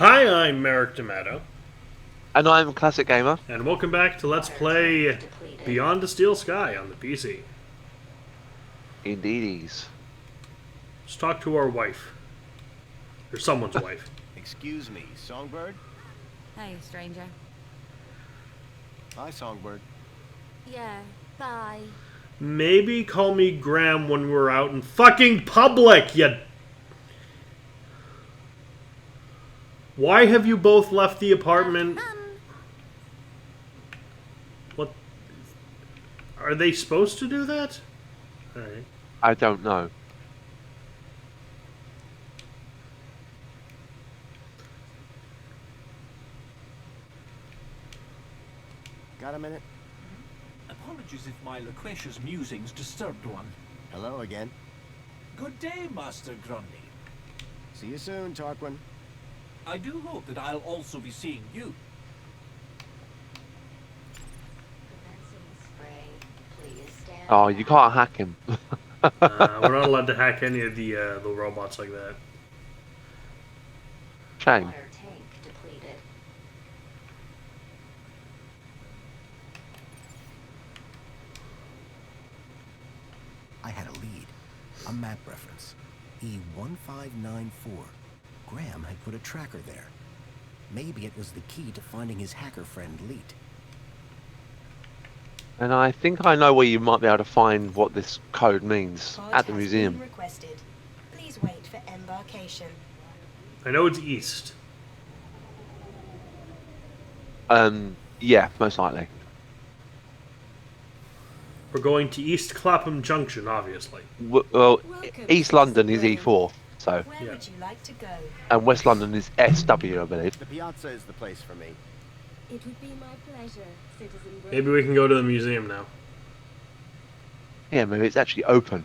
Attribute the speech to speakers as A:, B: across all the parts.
A: Hi, I'm Merrick D'Amato,
B: And I'm a classic gamer.
A: and welcome back to Let's Play Beyond the Steel Sky on the PC.
B: Indeedies.
A: Let's talk to our wife. Or someone's wife.
C: Excuse me, Songbird?
D: Hey, stranger.
C: Hi, Songbird.
D: Yeah, bye.
A: Maybe call me Graham when we're out in fucking public, you... Why have you both left the apartment? What? Are they supposed to do that? Alright.
B: I don't know.
C: Got a minute?
E: Apologies if my loquacious musings disturbed one.
C: Hello again.
E: Good day, Master Grundy.
C: See you soon, Tarquin.
E: I do hope that I'll also be seeing you.
B: Oh, you can't hack him.
A: We're not allowed to hack any of the robots like that.
B: Shame.
F: Water tank depleted.
G: I had a lead, a map reference, E1594. Graham had put a tracker there. Maybe it was the key to finding his hacker friend Leet.
B: And I think I know where you might be able to find what this code means
H: Pod
B: at the
H: has
B: museum.
H: been requested. Please wait for embarkation.
A: I know it's east.
B: Yeah, most likely.
A: We're going to East Clapham Junction, obviously.
B: Well,
H: Welcome,
B: East London is
H: Graham.
B: E4, so,
H: Where
A: Yeah.
H: would you like to go?
B: and West London is SW, I believe.
C: The piazza is the place for me.
D: It would be my pleasure, Citizen Gray.
A: Maybe we can go to the museum now.
B: Yeah, maybe it's actually open.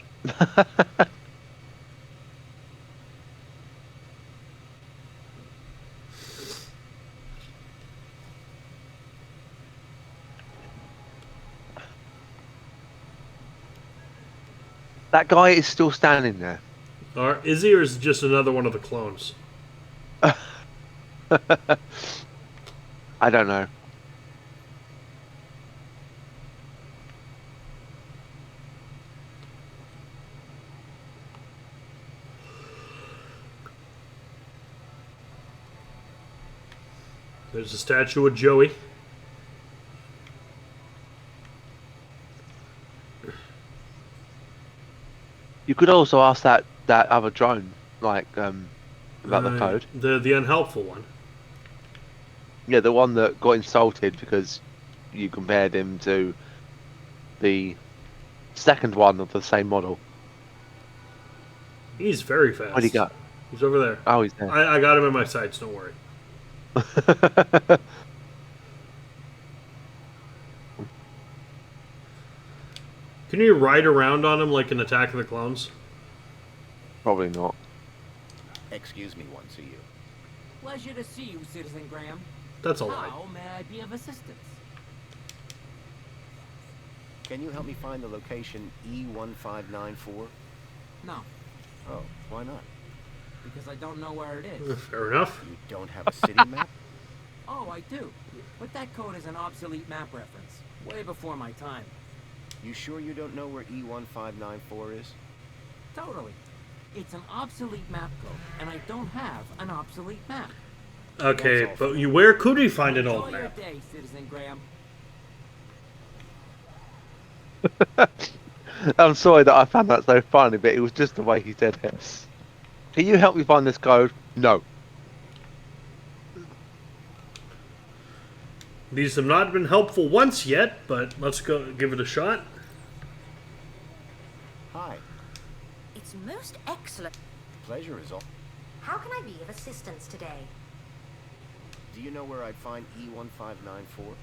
B: That guy is still standing there.
A: Or is he, or is it just another one of the clones?
B: I don't know.
A: There's a statue of Joey.
B: You could also ask that other drone, like, about the code.
A: The unhelpful one.
B: Yeah, the one that got insulted because you compared him to the second one of the same model.
A: He's very fast.
B: Where'd he go?
A: He's over there.
B: Oh, he's there.
A: I got him in my sights, don't worry. Can you ride around on him like in Attack of the Clones?
B: Probably not.
C: Excuse me once, are you?
I: Pleasure to see you, Citizen Graham.
A: That's a lie.
I: How may I be of assistance?
C: Can you help me find the location E1594?
I: No,
C: Oh, why not?
I: because I don't know where it is.
A: Fair enough.
C: You don't have a city map?
I: Oh, I do. But that code is an obsolete map reference. Way before my time.
C: You sure you don't know where E1594 is?
I: Totally. It's an obsolete map code, and I don't have an obsolete map.
A: Okay, but where could we find an old
I: Enjoy your
A: map?
I: day, Citizen Graham.
B: I'm sorry that I found that so funny, but it was just the way he said it. Can you help me find this code? No.
A: These have not been helpful once yet, but let's go give it a shot.
C: Hi.
F: It's most excellent.
C: Pleasure is all.
F: How can I be of assistance today?
C: Do you know where I'd find E1594?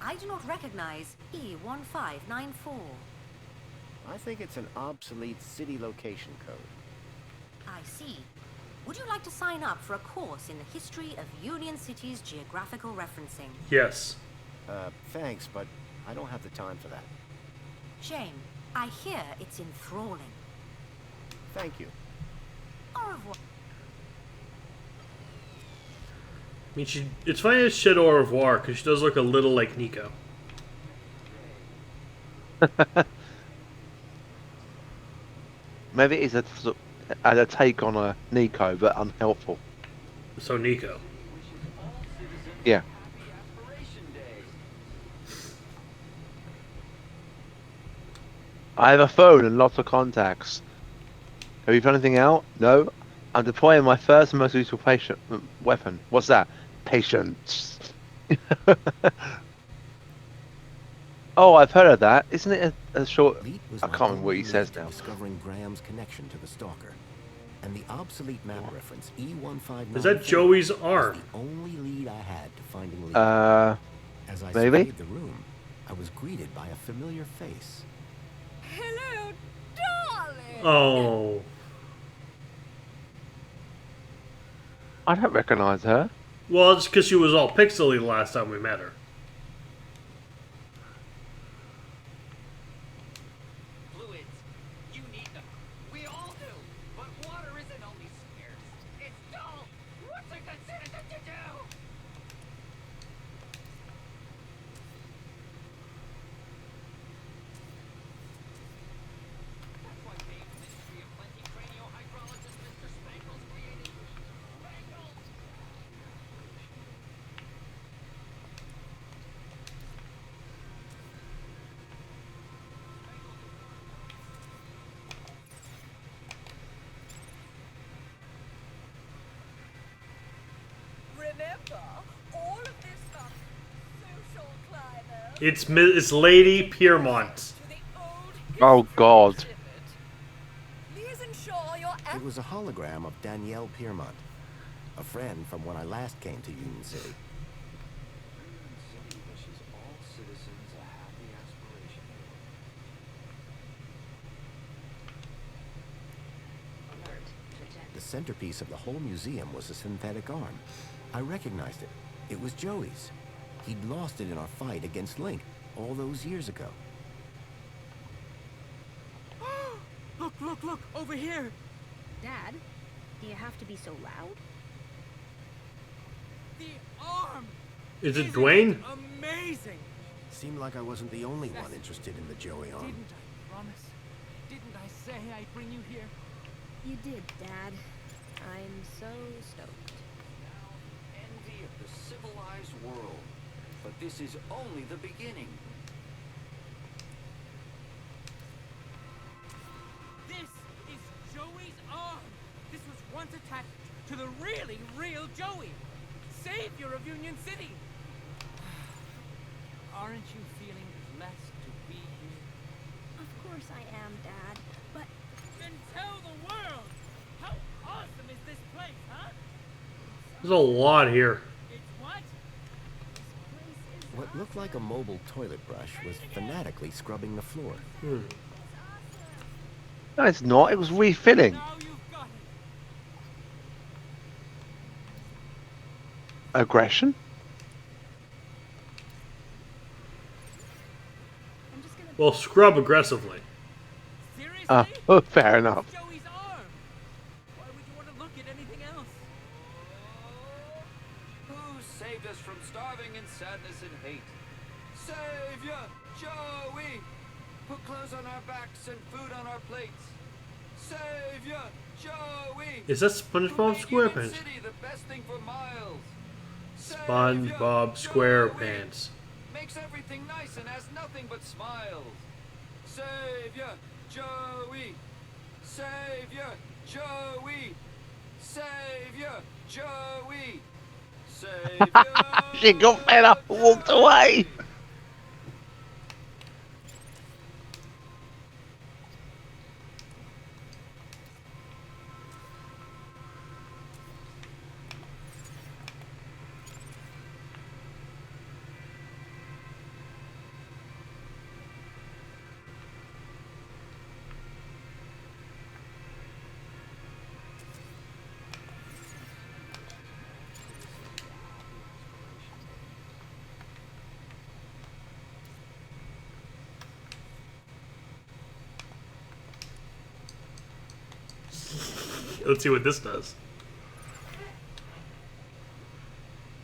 F: I do not recognize E1594.
C: I think it's an obsolete city location code.
F: I see. Would you like to sign up for a course in the history of Union City's geographical referencing?
A: Yes.
C: Thanks, but I don't have the time for that.
F: Shame. I hear it's enthralling.
C: Thank you.
F: Au revoir.
A: I mean, it's funny as shit au revoir because she does look a little like Nico.
B: Maybe it's a take on a Nico, but unhelpful.
A: So Nico.
B: Yeah. I have a phone and lots of contacts. Have you found anything out? No. I'm deploying my first and most useful weapon. What's that? Patience. Oh, I've heard of that. Isn't it a short...
G: Leet was
B: I
G: my
B: can't remember what
G: only
B: he says
G: lead to
B: now.
G: discovering Graham's connection to the Stalker. And the obsolete map reference E159
A: Is that Joey's arm?
G: was the only lead I had to finding Leet. As I
B: maybe?
G: surveyed the room, I was greeted by a familiar face.
D: Hello, darling.
A: Oh.
B: I don't recognise her.
A: Well, it's because she was all pixely the last time we met her.
I: Fluids. You need them. We all do. But water isn't only scarce. It's dull. What's a good citizen to do? That's why Dave's Ministry of Plenty craniohydrologist Mr. Spankles created Spankles.
H: Remember, all of this stuff, social climbers,
A: It's Lady Piermont.
H: to the old
B: Oh, God.
H: exhibit. Please ensure your
G: It was a hologram of Danielle Piermont, a friend from when I last came to Union City. The centerpiece of the whole museum was a synthetic arm. I recognized it. It was Joey's. He'd lost it in our fight against Link all those years ago.
I: Look, look, look, over here.
F: Dad, do you have to be so loud?
I: The arm.
A: Is it
I: Isn't
A: Dwayne?
I: Amazing.
G: Seemed like I wasn't the only one interested in the Joey arm.
I: Didn't I promise? Didn't I say I'd bring you here?
F: You did, Dad. I'm so stoked.
E: Envy of the civilized world. But this is only the beginning.
I: This is Joey's arm. This was once attached to the really real Joey, savior of Union City. Aren't you feeling blessed to be here?
F: Of course I am, Dad. But
I: Then tell the world! How awesome is this place, huh?
A: There's a lot here.
I: It's what?
G: What looked like a mobile toilet brush was fanatically scrubbing the floor.
B: No, it's not. It was refilling.
I: Now you've got it.
B: Aggression?
F: I'm just gonna...
A: Well, scrub aggressively.
I: Seriously?
B: Oh, fair enough.
I: Joey's arm. Why would you want to look at anything else?
E: Who saved us from starving in sadness and hate? Savior Joey! Put clothes on our backs and food on our plates. Savior Joey!
A: Is that
E: Who
A: SpongeBob
E: made Union
A: SquarePants?
E: City the best thing for miles.
A: SpongeBob
E: Savior
A: SquarePants.
E: Joey makes everything nice and has nothing but smiles. Savior Joey! Savior Joey! Savior Joey! Savior!
B: She got fed up and walked away.
A: Let's see what this does.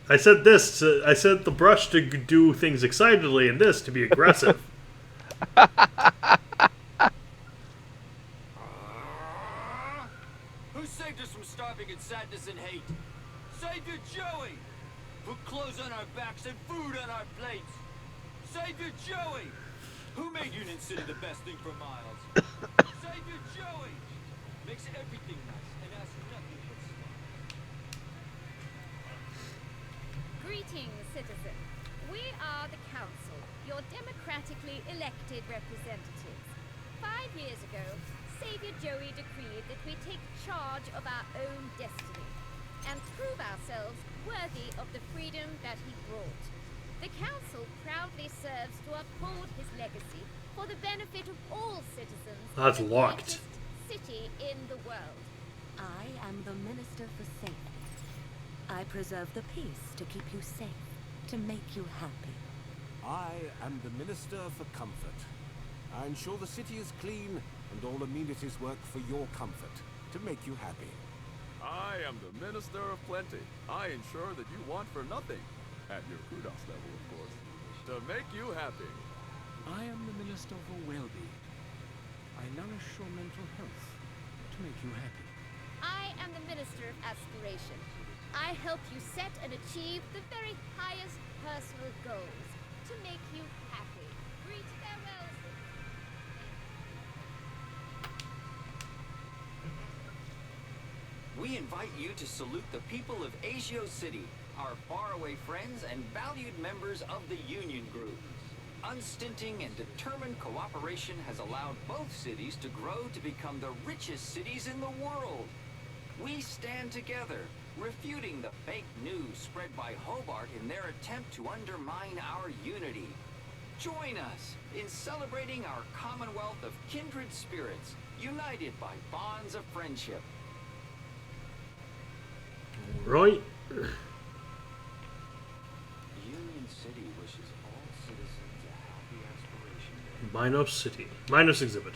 A: I said this. I said the brush to do things excitedly, and this to be aggressive.
E: Who saved us from starving in sadness and hate? Savior Joey! Put clothes on our backs and food on our plates. Savior Joey! Who made Union City the best thing for miles? Savior Joey! Makes everything nice and asks nothing but smiles.
H: Greetings, citizen. We are the Council, your democratically elected representatives. 5 years ago, Savior Joey decreed that we take charge of our own destiny and prove ourselves worthy of the freedom that he brought. The Council proudly serves to uphold his legacy for the benefit of all citizens
A: That's
H: of the
A: locked.
H: greatest city in the world.
F: I am the Minister for Safety. I preserve the peace to keep you safe, to make you happy.
G: I am the Minister for Comfort. I ensure the city is clean and all amenities work for your comfort, to make you happy.
J: I am the Minister of Plenty. I ensure that you want for nothing. At your kudos level, of course. To make you happy.
K: I am the Minister for Well-being. I nourish your mental health to make you happy.
H: I am the Minister of Aspiration. I help you set and achieve the very highest personal goals to make you happy. Greet farewell.
E: We invite you to salute the people of Asio City, our faraway friends and valued members of the Union Group. Unstinting and determined cooperation has allowed both cities to grow to become the richest cities in the world. We stand together, refuting the fake news spread by Hobart in their attempt to undermine our unity. Join us in celebrating our commonwealth of kindred spirits, united by bonds of friendship.
A: Right?
E: Union City wishes all citizens a happy Aspiration Day.
A: Minos City. Minos exhibit.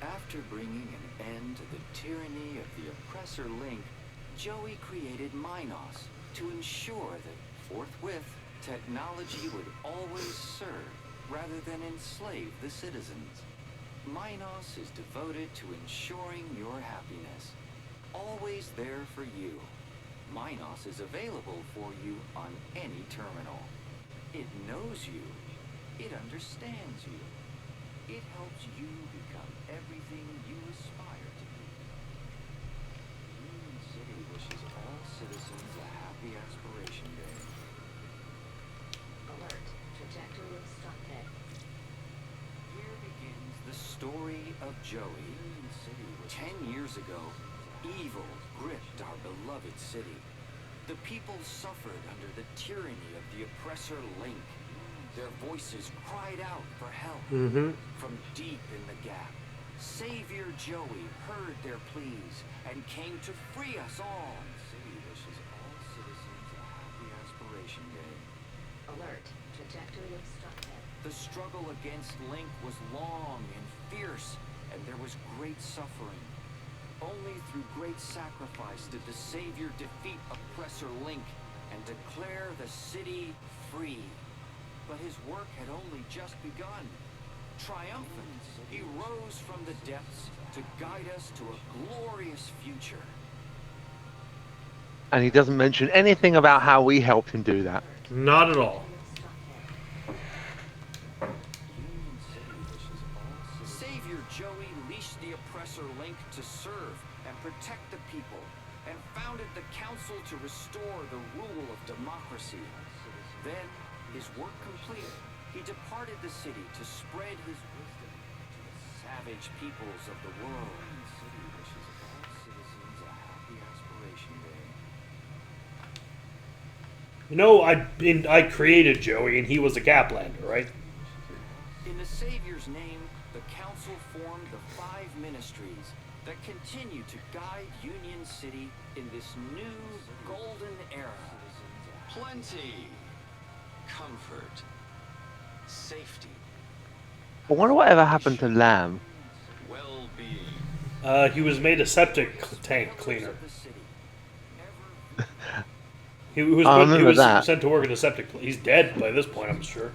E: After bringing an end to the tyranny of the oppressor Link, Joey created Minos to ensure that, forthwith, technology would always serve rather than enslave the citizens. Minos is devoted to ensuring your happiness. Always there for you. Minos is available for you on any terminal. It knows you. It understands you. It helps you become everything you aspire to be. Union City wishes all citizens a happy Aspiration Day.
F: Alert. Trajectory obstructed.
E: Here begins the story of Joey. Union City was 10 years ago. Evil gripped our beloved city. The people suffered under the tyranny of the oppressor Link. Their voices cried out for help. From deep in the gap, Savior Joey heard their pleas and came to free us all. The city wishes all citizens a happy Aspiration Day.
F: Alert. Trajectory obstructed.
E: The struggle against Link was long and fierce, and there was great suffering. Only through great sacrifice did the Savior defeat oppressor Link and declare the city free. But his work had only just begun. Triumphant, he rose from the depths to guide us to a glorious future.
B: And he doesn't mention anything about how we helped him do that.
A: Not at all.
E: Union City wishes all citizens. Savior Joey leashed the oppressor Link to serve and protect the people, and founded the council to restore the rule of democracy. Then, his work complete, he departed the city to spread his wisdom to the savage peoples of the world. Union City wishes all citizens a happy Aspiration Day.
A: You know, I created Joey, and he was a Gaplander, right?
E: In the Savior's name, the council formed the 5 ministries that continue to guide Union City in this new golden era. Plenty, comfort, safety,
B: I wonder whatever happened to Lamb.
E: well-being.
A: He was made a septic tank cleaner.
E: Of the city, ever
A: He was,
B: I
A: he
B: remember
A: was
B: that.
A: sent to work at a septic place. He's dead by this point, I'm sure.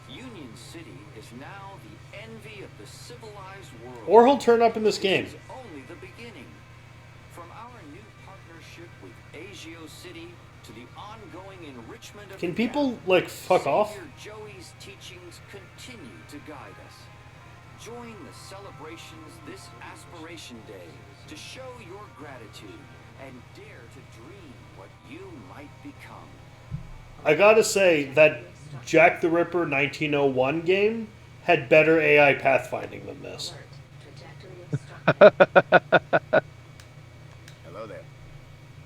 E: Union City is now the envy of the civilized world.
A: Or he'll turn up in this game.
E: This is only the beginning. From our new partnership with Agio City to the ongoing enrichment of
A: Can
E: the
A: people,
E: gap,
A: like, fuck off?
E: Savior Joey's teachings continue to guide us. Join the celebrations this Aspiration Day to show your gratitude and dare to dream what you might become.
A: I gotta say, that Jack the Ripper 1901 game had better AI pathfinding than this.
C: Hello there.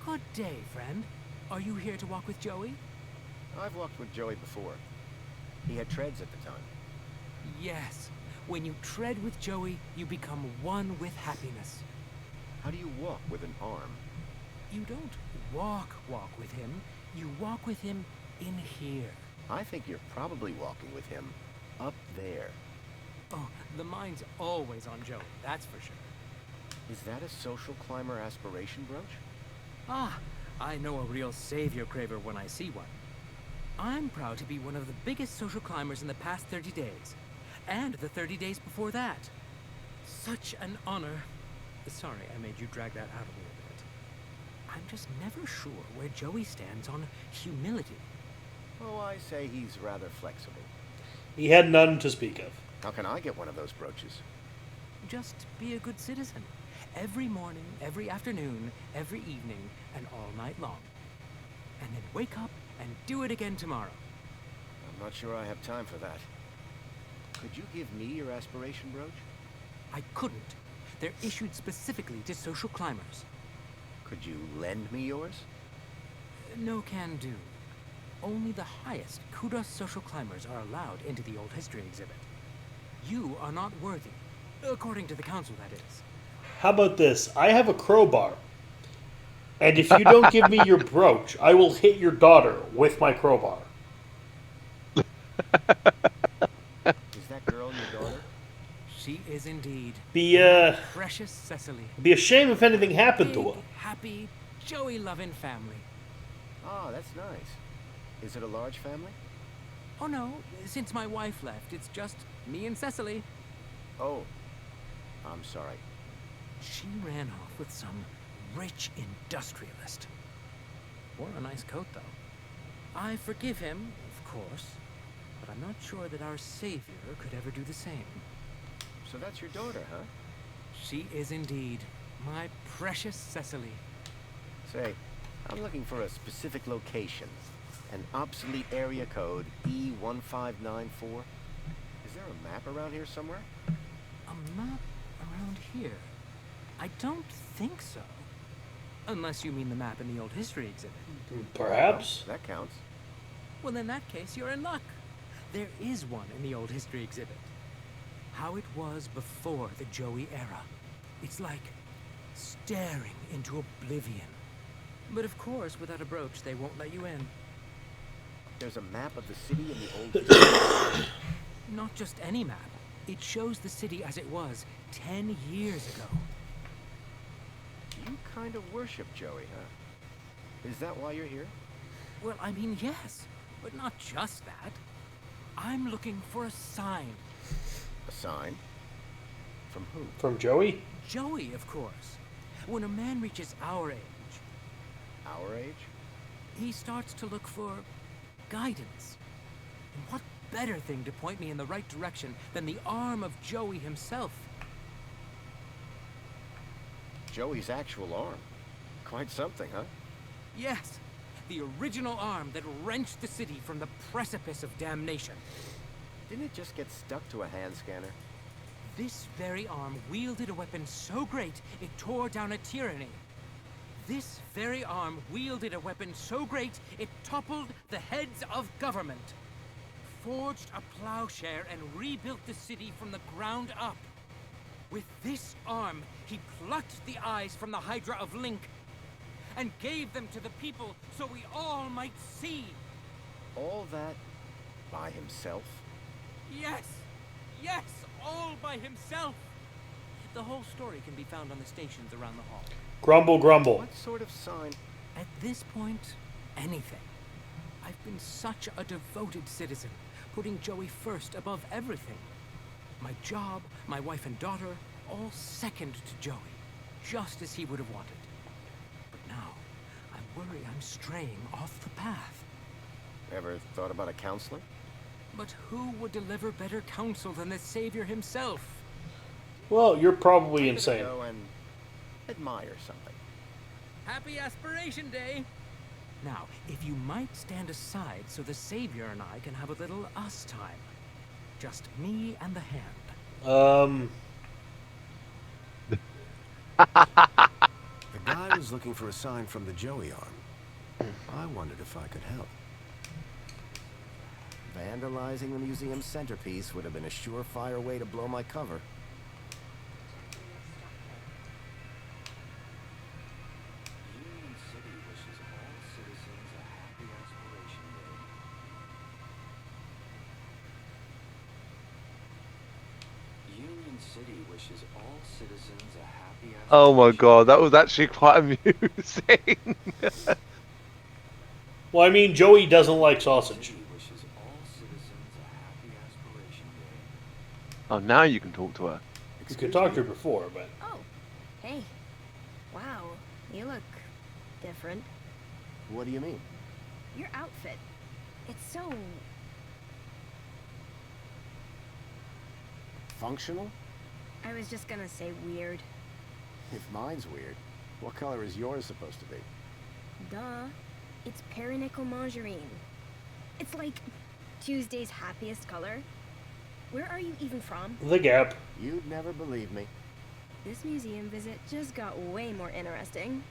K: Good day, friend. Are you here to walk with Joey?
C: I've walked with Joey before. He had treads at the time.
K: Yes. When you tread with Joey, you become one with happiness.
C: How do you walk with an arm?
K: You don't walk with him. You walk with him in here.
C: I think you're probably walking with him up there.
K: Oh, the mind's always on Joey, that's for sure.
C: Is that a social climber aspiration brooch?
K: Ah, I know a real savior craver when I see one. I'm proud to be one of the biggest social climbers in the past 30 days. And the 30 days before that. Such an honor. Sorry, I made you drag that out a little bit. I'm just never sure where Joey stands on humility.
C: Oh, I say he's rather flexible.
A: He had none to speak of.
C: How can I get one of those brooches?
K: Just be a good citizen. Every morning, every afternoon, every evening, and all night long. And then wake up and do it again tomorrow.
C: I'm not sure I have time for that. Could you give me your aspiration brooch?
K: I couldn't. They're issued specifically to social climbers.
C: Could you lend me yours?
K: No can do. Only the highest Kudos social climbers are allowed into the old history exhibit. You are not worthy, according to the council, that is.
A: How about this? I have a crowbar. And if you don't give me your brooch, I will hit your daughter with my crowbar.
C: Is that girl your daughter?
K: She is indeed.
A: Be
K: Precious Cecily.
A: a shame if anything happened to
K: Big,
A: her.
K: happy, Joey-loving family.
C: Ah, that's nice. Is it a large family?
K: Oh no, since my wife left, it's just me and Cecily.
C: Oh, I'm sorry.
K: She ran off with some rich industrialist. Wore a nice coat, though. I forgive him, of course, but I'm not sure that our savior could ever do the same.
C: So that's your daughter, huh?
K: She is indeed my precious Cecily.
C: Say, I'm looking for a specific location. An obsolete area code E1594. Is there a map around here somewhere?
K: A map around here? I don't think so. Unless you mean the map in the old history exhibit.
A: Perhaps.
C: That counts.
K: Well, in that case, you're in luck. There is one in the old history exhibit. How it was before the Joey era. It's like staring into oblivion. But of course, without a brooch, they won't let you in.
C: There's a map of the city in the old history.
K: Not just any map. It shows the city as it was 10 years ago.
C: You kind of worship Joey, huh? Is that why you're here?
K: Well, I mean, yes, but not just that. I'm looking for a sign.
C: A sign? From who?
A: From Joey?
K: Joey, of course. When a man reaches our age,
C: Our age?
K: he starts to look for guidance. And what better thing to point me in the right direction than the arm of Joey himself?
C: Joey's actual arm. Quite something, huh?
K: Yes, the original arm that wrenched the city from the precipice of damnation.
C: Didn't it just get stuck to a hand scanner?
K: This very arm wielded a weapon so great it tore down a tyranny. This very arm wielded a weapon so great it toppled the heads of government, forged a plowshare and rebuilt the city from the ground up. With this arm, he plucked the eyes from the Hydra of Link and gave them to the people so we all might see.
C: All that by himself?
K: Yes! Yes! All by himself! The whole story can be found on the stations around the hall.
A: Grumble, grumble.
C: What sort of sign?
K: At this point, anything. I've been such a devoted citizen, putting Joey first above everything. My job, my wife and daughter, all second to Joey, just as he would have wanted. But now, I worry I'm straying off the path.
C: Ever thought about a counselor?
K: But who would deliver better counsel than the Savior himself?
A: Well, you're probably
C: Give it a
A: insane.
C: go and admire something.
K: Happy Aspiration Day! Now, if you might stand aside so the Savior and I can have a little us time. Just me and the hand.
G: The guy was looking for a sign from the Joey arm. I wondered if I could help.
C: Vandalizing the museum's centerpiece would have been a surefire way to blow my cover. Union City wishes all citizens a happy Aspiration Day. Union City wishes all citizens a happy Aspiration
B: Oh my god, that was actually quite amusing.
A: Well, I mean, Joey doesn't like sausage.
C: City wishes all citizens a happy Aspiration Day.
B: Oh, now you can talk to her.
A: You could talk to her before, but
D: Oh, hey. Wow, you look different.
C: What do you mean?
D: Your outfit. It's so...
C: Functional?
D: I was just gonna say weird.
C: If mine's weird, what color is yours supposed to be?
D: Duh. It's perinickel margarine. It's like Tuesday's happiest color. Where are you even from?
A: the Gap.
C: You'd never believe me.
D: This museum visit just got way more interesting.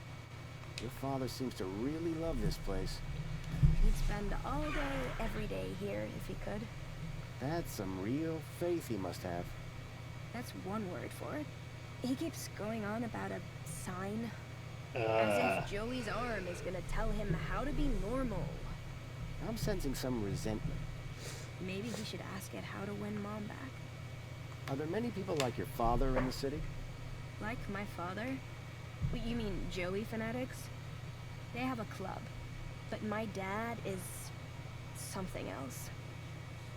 C: Your father seems to really love this place.
D: He'd spend all day, every day here if he could.
C: That's some real faith he must have.
D: That's one word for it. He keeps going on about a sign. As if Joey's arm is gonna tell him how to be normal.
C: I'm sensing some resentment.
D: Maybe he should ask it how to win Mom back.
C: Are there many people like your father in the city?
D: Like my father? What, you mean Joey fanatics? They have a club. But my dad is... something else.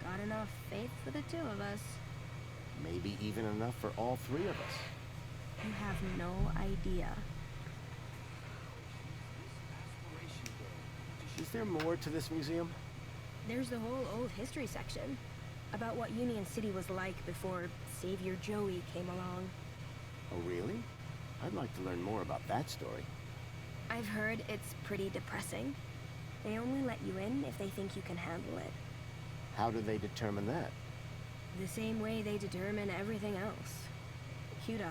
D: Got enough faith for the two of us.
C: Maybe even enough for all three of us.
D: You have no idea.
C: Is there more to this museum?
D: There's the whole old history section. About what Union City was like before Savior Joey came along.
C: Oh, really? I'd like to learn more about that story.
D: I've heard it's pretty depressing. They only let you in if they think you can handle it.
C: How do they determine that?
D: The same way they determine everything else. Kudos.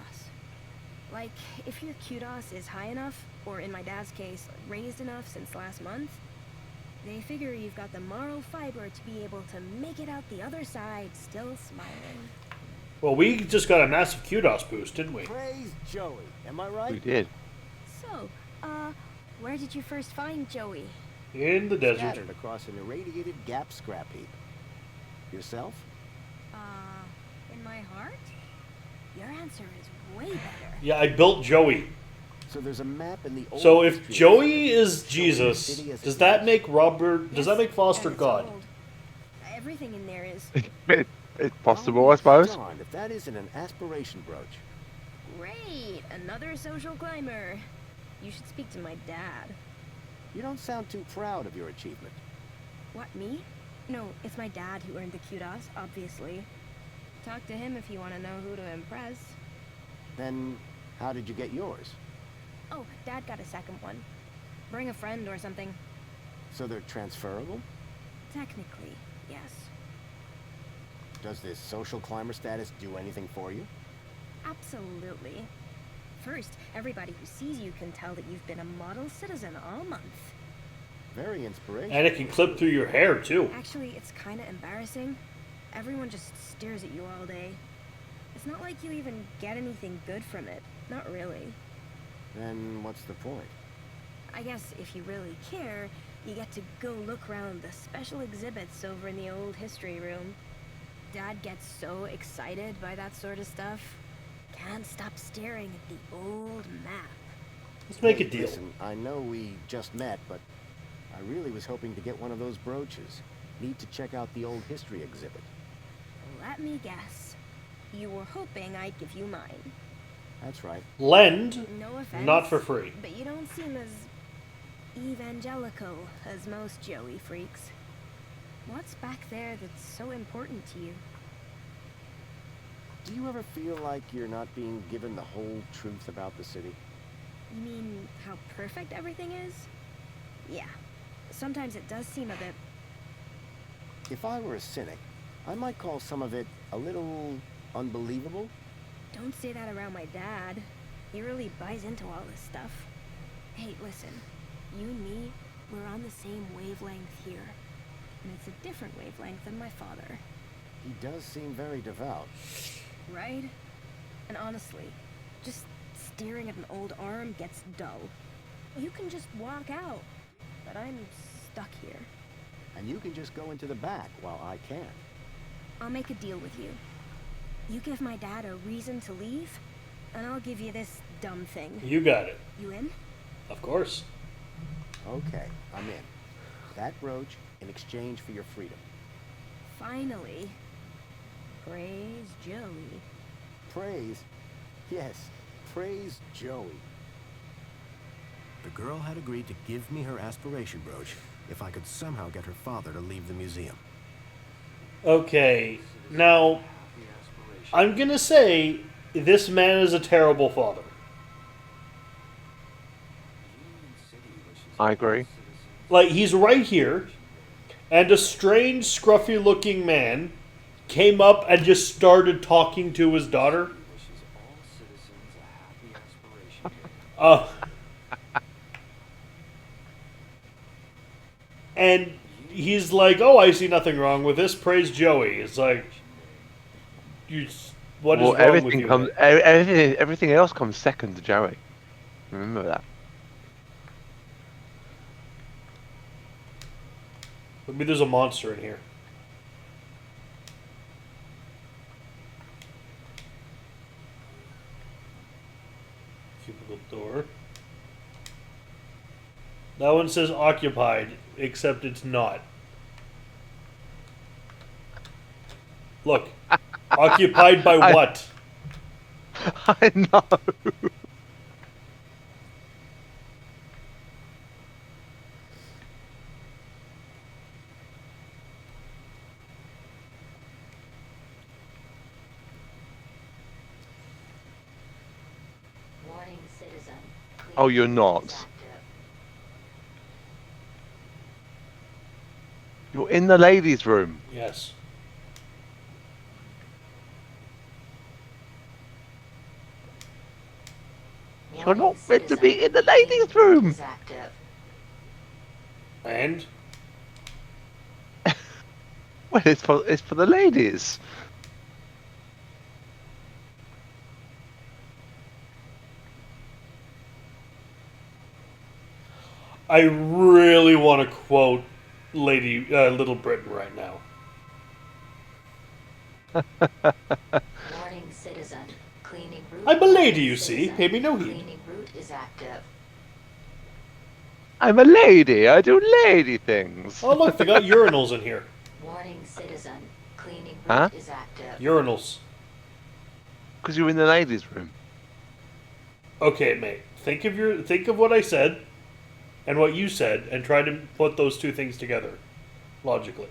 D: Like, if your kudos is high enough, or in my dad's case, raised enough since last month, they figure you've got the moral fiber to be able to make it out the other side still smiling.
A: Well, we just got a massive kudos boost, didn't we?
C: Praise Joey. Am I right?
B: We did.
D: So, where did you first find Joey?
A: In the desert.
C: Scattered across an irradiated Gap scrap heap. Yourself?
D: In my heart? Your answer is way better.
A: Yeah, I built Joey.
C: So there's a map in the old
A: So if
C: history
A: Joey
C: museum
A: is
C: showing the
A: Jesus,
C: city as
A: does
C: it
A: that
C: was.
A: make Robert? Does that make Foster
D: And it's
A: God?
D: old. Everything in there is
B: It's possible, I suppose.
C: Darn, if that isn't an aspiration brooch.
D: great. Another social climber. You should speak to my dad.
C: You don't sound too proud of your achievement.
D: What, me? No, it's my dad who earned the kudos, obviously. Talk to him if you want to know who to impress.
C: Then, how did you get yours?
D: Oh, Dad got a second one. Bring a friend or something.
C: So they're transferable?
D: Technically, yes.
C: Does this social climber status do anything for you?
D: Absolutely. First, everybody who sees you can tell that you've been a model citizen all month.
C: Very inspirational.
A: And it can clip through your hair too.
D: Actually, it's kind of embarrassing. Everyone just stares at you all day. It's not like you even get anything good from it. Not really.
C: Then what's the point?
D: I guess if you really care, you get to go look around the special exhibits over in the old history room. Dad gets so excited by that sort of stuff. Can't stop staring at the old map.
A: Let's make
C: Hey,
A: a deal.
C: Listen, I know we just met, but I really was hoping to get one of those brooches. Need to check out the old history exhibit.
D: Let me guess. You were hoping I'd give you mine.
C: That's right.
A: Lend,
D: No offense.
A: not for free.
D: But you don't seem as evangelical as most Joey freaks. What's back there that's so important to you?
C: Do you ever feel like you're not being given the whole truth about the city?
D: You mean how perfect everything is? Yeah. Sometimes it does seem a bit...
C: If I were a cynic, I might call some of it a little unbelievable.
D: Don't say that around my dad. He really buys into all this stuff. Hey, listen. You and me, we're on the same wavelength here. And it's a different wavelength than my father.
C: He does seem very devout.
D: Right? And honestly, just staring at an old arm gets dull. You can just walk out, but I'm stuck here.
C: And you can just go into the back while I can't.
D: I'll make a deal with you. You give my dad a reason to leave, and I'll give you this dumb thing.
A: You got it.
D: You in?
A: Of course.
C: Okay, I'm in. That brooch in exchange for your freedom.
D: Finally. Praise Joey.
C: Praise? Yes, praise Joey. The girl had agreed to give me her aspiration brooch if I could somehow get her father to leave the museum.
A: Okay, now, I'm gonna say this man is a terrible father.
B: I agree.
A: Like, he's right here, and a strange, scruffy-looking man came up and just started talking to his daughter. And he's like, "Oh, I see nothing wrong with this. Praise Joey." It's like, what is wrong with
B: everything
A: you?
B: comes. Everything else comes second to Joey. Remember that.
A: Maybe there's a monster in here. Cubicle door. That one says occupied, except it's not. Look. Occupied by what?
B: I know.
F: Warning, citizen.
B: Oh, you're not. You're in the ladies' room.
A: Yes.
B: You're not meant to be in the ladies' room.
A: And?
B: Well, it's for the ladies.
A: I really want to quote Little Britain right now.
F: Warning, citizen. Cleaning route.
A: I'm a lady, you see. Pay me no heed.
F: Cleaning route is active.
B: I'm a lady. I do lady things.
A: Oh, look, they got urinals in here.
F: Warning, citizen. Cleaning route
B: Huh?
F: is active.
A: Urinals.
B: Because you're in the ladies' room.
A: Okay, mate. Think of what I said and what you said, and try to put those two things together logically.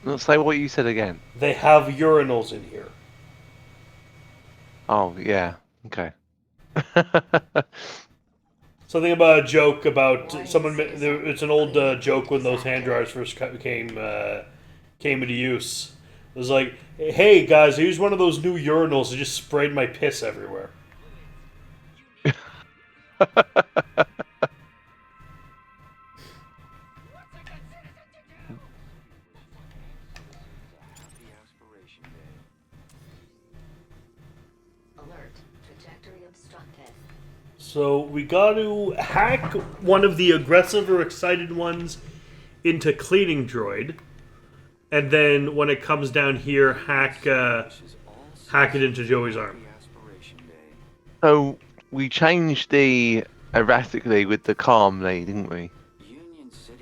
B: Let's say what you said again.
A: They have urinals in here.
B: Oh, yeah. Okay.
A: Something about a joke about someone. It's an old joke when those hand dryers first came into use. It was like, "Hey guys, I used one of those new urinals and just sprayed my piss everywhere."
F: Alert. Trajectory obstructed.
A: So we got to hack one of the aggressive or excited ones into cleaning droid, and then when it comes down here, hack it into Joey's arm.
B: So we changed the erratically with the calmly, didn't we?
E: Union City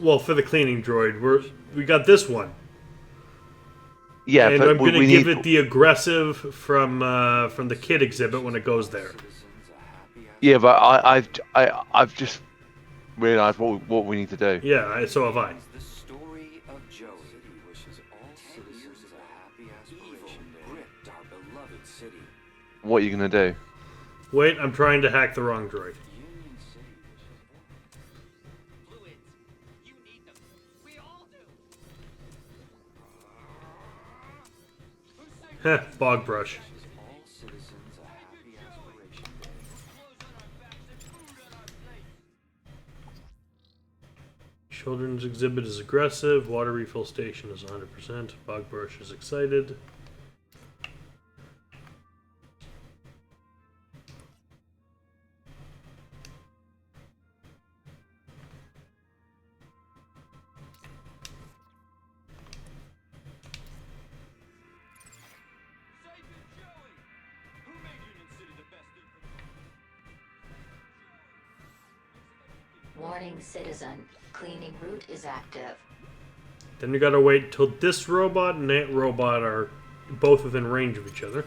A: Well, for the cleaning droid, we got this one.
B: Yeah,
A: and
B: but
A: I'm going to give
B: need...
A: it the aggressive from the kid exhibit when it goes there.
B: Yeah, but I've just realised what we need to do.
A: Yeah, so have I.
E: The story of Joey wishes all citizens a happy aspiration day. Gripped our beloved city.
B: What are you going to do?
A: Wait, I'm trying to hack the wrong droid.
E: Union City
I: Fluids. You need them. We all do.
A: Heh, bog brush.
E: wishes all citizens a happy aspiration day.
A: Children's exhibit is aggressive. Water refill station is 100%. Bog brush is excited.
E: Savior Joey! Who made Union City the best
L: Warning, citizen. Cleaning route is active.
A: Then we gotta wait till this robot and that robot are both within range of each other.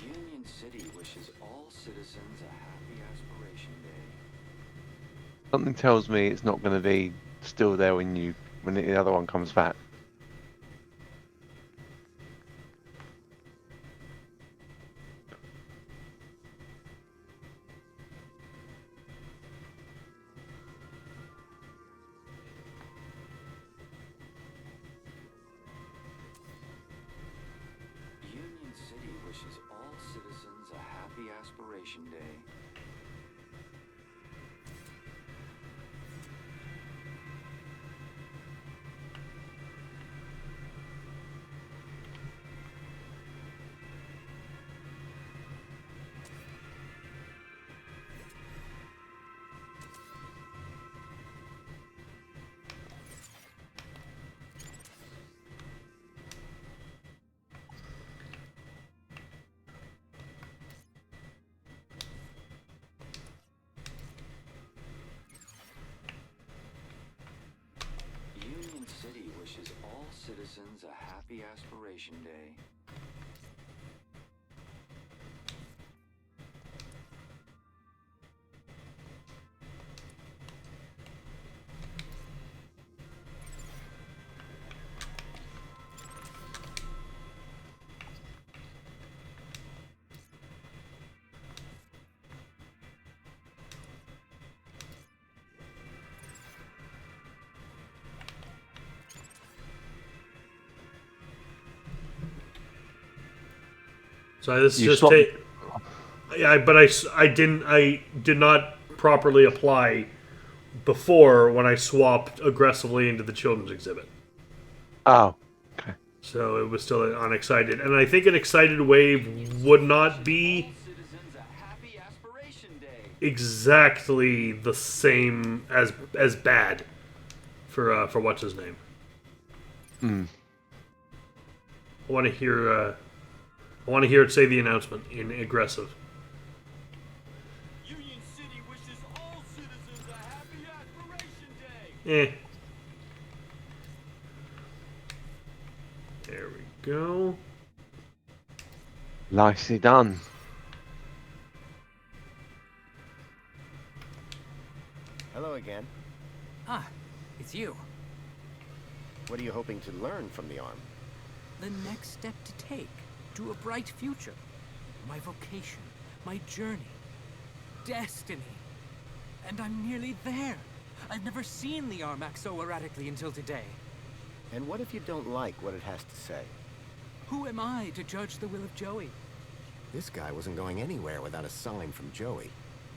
E: Union City wishes all citizens a happy aspiration day.
B: Something tells me it's not going to be still there when the other one comes back.
E: Union City wishes all citizens a happy aspiration day. Union City wishes all citizens a happy aspiration day.
A: So this
B: You
A: just
B: swap-
A: take. Yeah, but I did not properly apply before when I swapped aggressively into the children's exhibit.
B: Oh, okay.
A: So it was still unexcited, and I think an excited wave would not be
E: Citizens a happy aspiration day.
A: exactly the same as bad for what's his name. I want to hear it say the announcement in aggressive.
E: Union City wishes all citizens a happy aspiration day.
A: There we go.
B: Nicely done.
C: Hello again.
K: Ah, it's you.
C: What are you hoping to learn from the arm?
K: The next step to take to a bright future. My vocation, my journey, destiny. And I'm nearly there. I've never seen the arm act so erratically until today.
C: And what if you don't like what it has to say?
K: Who am I to judge the will of Joey?
C: This guy wasn't going anywhere without a sign from Joey.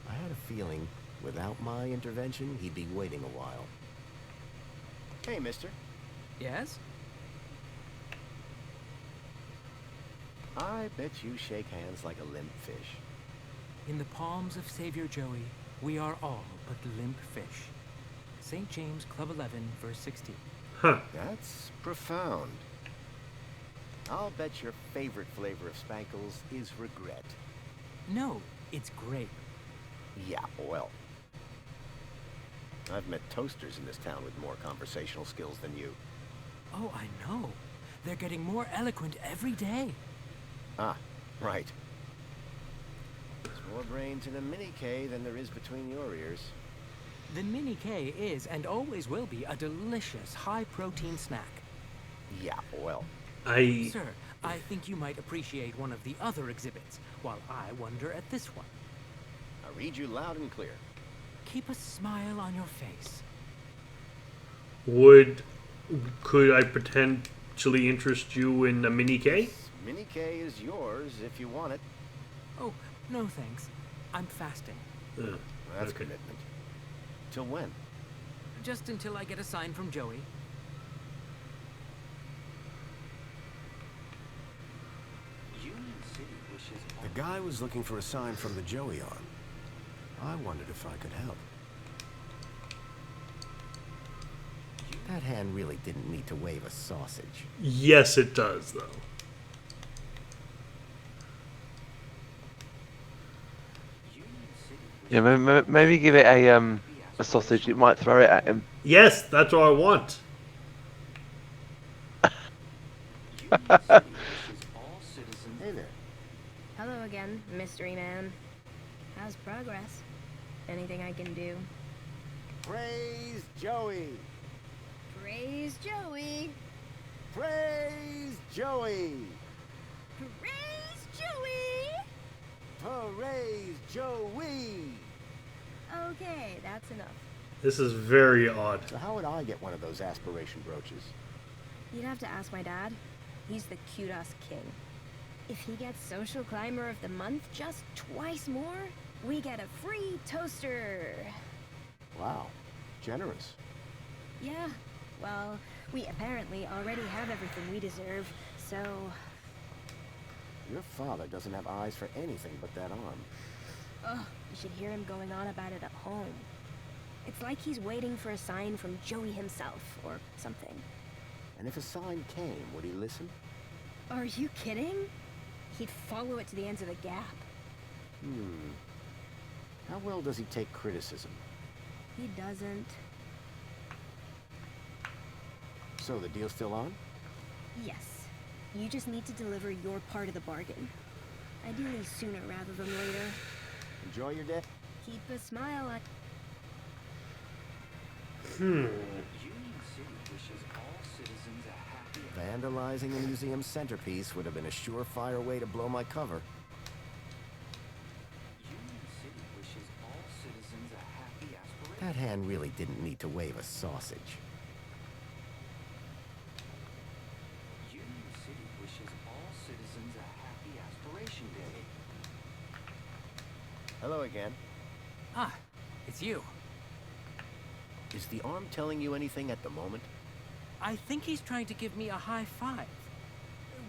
C: I had a feeling, without my intervention, he'd be waiting a while. Hey, mister.
K: Yes?
C: I bet you shake hands like a limp fish.
K: In the palms of Savior Joey, we are all but limp fish. St. James Club 11, verse 16.
A: Huh.
C: That's profound. I'll bet your favorite flavor of Spankles is regret.
K: No, it's grape.
C: Yeah, well. I've met toasters in this town with more conversational skills than you.
K: Oh, I know. They're getting more eloquent every day.
C: Ah, right. There's more brains in a mini K than there is between your ears.
K: The Mini K is, and always will be, a delicious, high-protein snack.
C: Yeah, well.
K: Sir, I think you might appreciate one of the other exhibits, while I wonder at this one.
C: I read you loud and clear.
K: Keep a smile on your face.
A: Could I potentially interest you in a mini K?
C: Mini K is yours if you want it.
K: Oh, no thanks. I'm fasting.
C: That's commitment. Till when?
K: Just until I get a sign from Joey.
C: The guy was looking for a sign from the Joey arm. I wondered if I could help. That hand really didn't need to wave a sausage.
A: Yes, it does, though.
B: Yeah, maybe give it a sausage. It might throw it at him.
A: Yes, that's what I want.
C: Hey there.
D: Hello again, mystery man. How's progress? Anything I can do?
C: Praise Joey!
D: Praise Joey!
C: Praise Joey!
D: Praise Joey!
C: Praise Joey!
D: Okay, that's enough.
A: This is very odd.
C: So how would I get one of those aspiration brooches?
D: You'd have to ask my dad. He's the Kudos king. If he gets Social Climber of the Month just twice more, we get a free toaster.
C: Wow, generous.
D: Yeah, well, we apparently already have everything we deserve, so...
C: Your father doesn't have eyes for anything but that arm.
D: Ugh, you should hear him going on about it at home. It's like he's waiting for a sign from Joey himself, or something.
C: And if a sign came, would he listen?
D: Are you kidding? He'd follow it to the ends of the gap.
C: How well does he take criticism?
D: He doesn't.
C: So the deal's still on?
D: Yes. You just need to deliver your part of the bargain. Ideally sooner rather than later.
C: Enjoy your day.
D: Keep a smile on...
C: Vandalizing a museum centerpiece would have been a surefire way to blow my cover. That hand really didn't need to wave a sausage. Hello again.
K: Ah, it's you.
C: Is the arm telling you anything at the moment?
K: I think he's trying to give me a high five.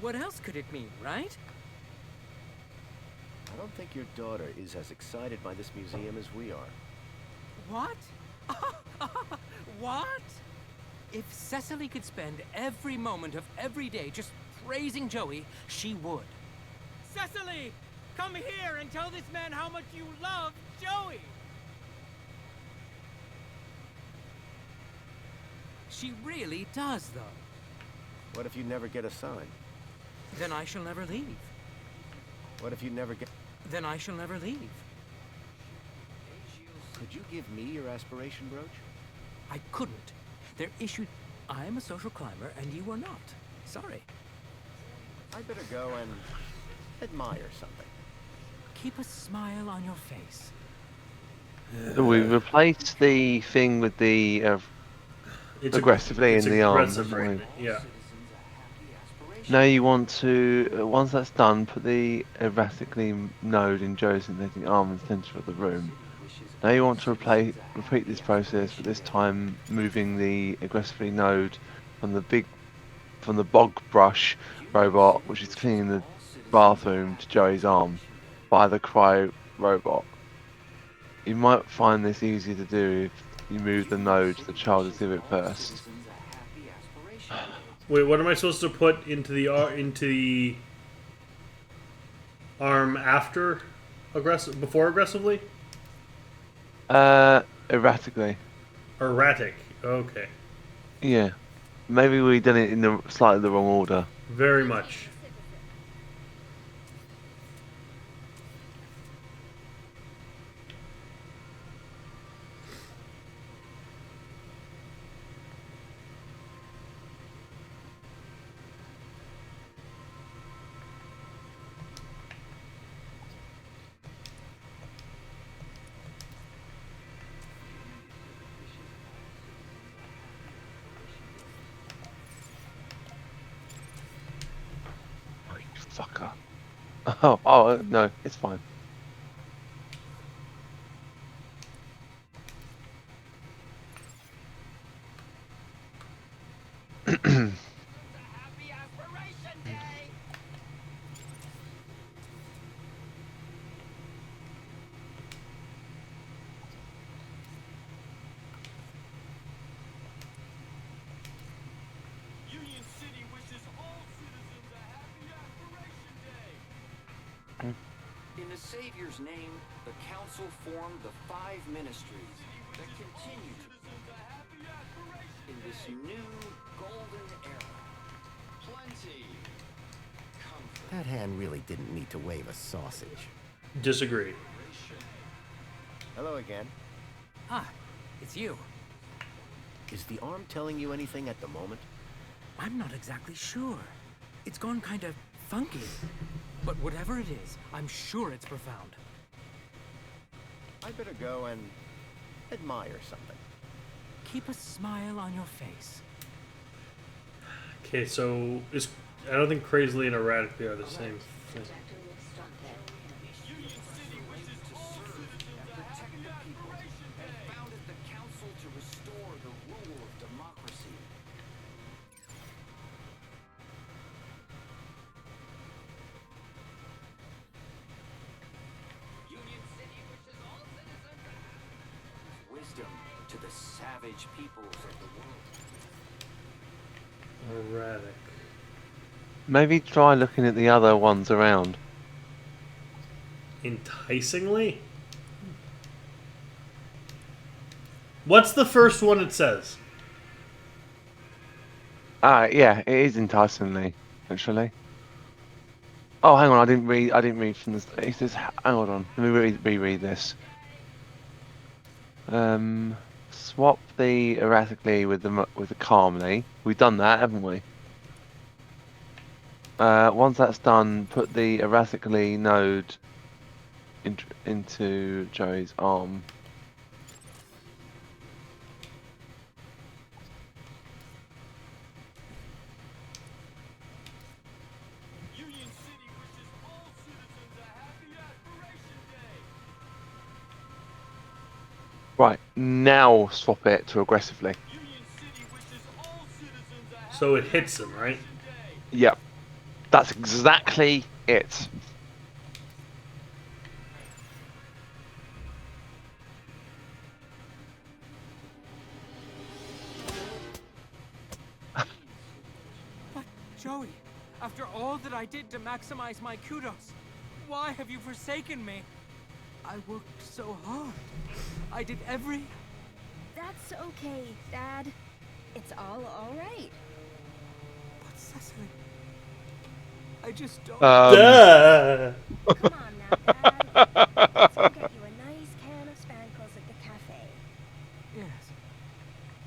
K: What else could it mean, right?
C: I don't think your daughter is as excited by this museum as we are.
K: What? What? If Cecily could spend every moment of every day just praising Joey, she would. Cecily! Come here and tell this man how much you love Joey! She really does, though.
C: What if you never get a sign?
K: Then I shall never leave.
C: What if you never get...
K: Then I shall never leave.
C: Could you give me your aspiration brooch?
K: I couldn't. They're issued... I am a social climber, and you are not. Sorry.
C: I'd better go and admire something.
K: Keep a smile on your face.
B: We replaced the thing with the aggressively in the arm.
A: Yeah.
B: Now you want to, once that's done, put the erratically node in Joe's synthetic arm in the center of the room. Now you want to repeat this process, but this time moving the aggressively node from the bog brush robot, which is cleaning the bathroom, to Joey's arm by the cryo robot. You might find this easier to do if you move the node to the child exhibit first.
A: Wait, what am I supposed to put into the arm after before aggressively?
B: Erratically.
A: Erratic. Okay.
B: Yeah. Maybe we done it in the slightly the wrong order.
A: Very much.
B: Oh, you fucker. Oh, no, it's fine.
I: Happy Aspiration Day!
E: Union City wishes all citizens a happy Aspiration Day.
C: In the Savior's name, the Council formed the 5 ministries that continue in this new golden era.
E: Plenty. Comfort.
G: That hand really didn't need to wave a sausage.
A: Disagree.
G: Hello again.
K: Ah, it's you.
G: Is the arm telling you anything at the moment?
K: I'm not exactly sure. It's gone kind of funky. But whatever it is, I'm sure it's profound.
G: I'd better go and admire something.
K: Keep a smile on your face.
A: Okay, so I don't think crazily and erratically are the same thing.
C: Union City wishes all citizens a happy Aspiration Day. And founded the Council to restore the rule of democracy.
I: Union City wishes all citizens a happy...
C: Wisdom to the savage peoples of the world.
A: Erratic.
B: Maybe try looking at the other ones around.
A: Enticingly? What's the first one it says?
B: Yeah, it is enticingly, actually. Oh, hang on, I didn't read from the. It says, hold on, let me reread this. Swap the erratically with the calmly. We've done that, haven't we? Once that's done, put the erratically node into Joey's arm.
E: Union City wishes all citizens a happy Aspiration Day.
B: Right, now swap it to aggressively.
E: Union City wishes all citizens a happy
A: So it hits them, right?
B: Yep. That's exactly it.
K: But, Joey, after all that I did to maximize my kudos, why have you forsaken me? I worked so hard. I did every...
D: That's okay, Dad. It's all right.
K: But Cecily... I just don't...
A: Duh!
D: Come on now, Dad. Let's go get you a nice can of Spankles at the cafe.
K: Yes.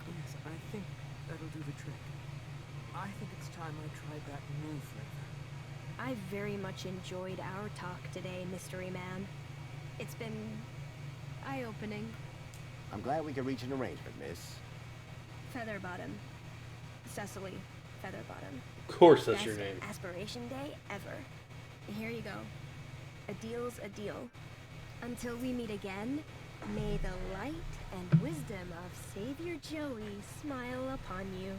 K: Yes, I think that'll do the trick. I think it's time I tried that new flavor.
D: I very much enjoyed our talk today, Mystery Man. It's been eye-opening.
G: I'm glad we could reach an arrangement, miss.
D: Featherbottom. Cecily Featherbottom.
A: Of course that's
D: Best
A: your name.
D: Aspiration Day ever. Here you go. A deal's a deal. Until we meet again, may the light and wisdom of Savior Joey smile upon you.